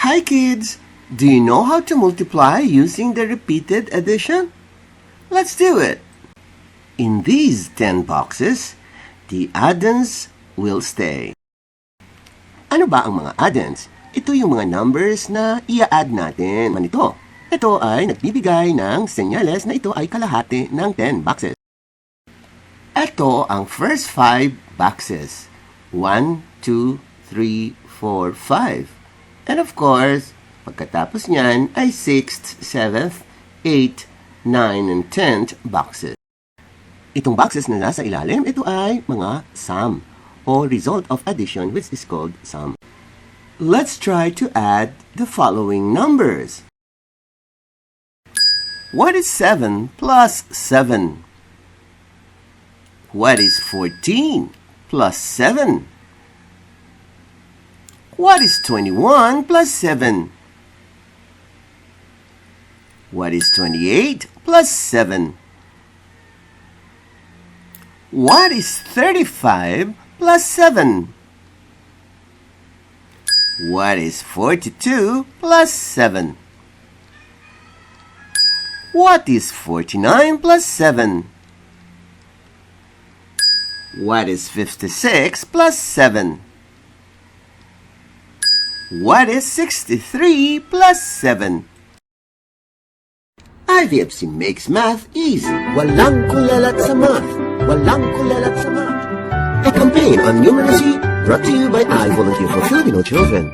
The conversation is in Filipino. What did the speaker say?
Hi kids! Do you know how to multiply using the repeated addition? Let's do it! In these 10 boxes, the addends will stay. Ano ba ang mga addends? Ito yung mga numbers na i-add natin. Manito. Ito ay nagbibigay ng senyales na ito ay kalahati ng 10 boxes. Ito ang first 5 boxes. 1, 2, 3, 4, 5. And of course, pagkatapos niyan ay 6th, 7th, 8th, 9th, and 10th boxes. Itong boxes na nasa ilalim, ito ay mga sum o result of addition which is called sum. Let's try to add the following numbers. What is 7 plus 7? What is 14 plus 7? What is 21 plus 7? What is 28 plus 7? What is 35 plus 7? What is 42 plus 7? What is 49 plus 7? What is 56 plus 7? What is 63 plus 7? IVFC makes math easy. Walang kulalat sa math. Walang kulalat sa math. A campaign on numeracy brought to you by I Volunteer for Filipino Children.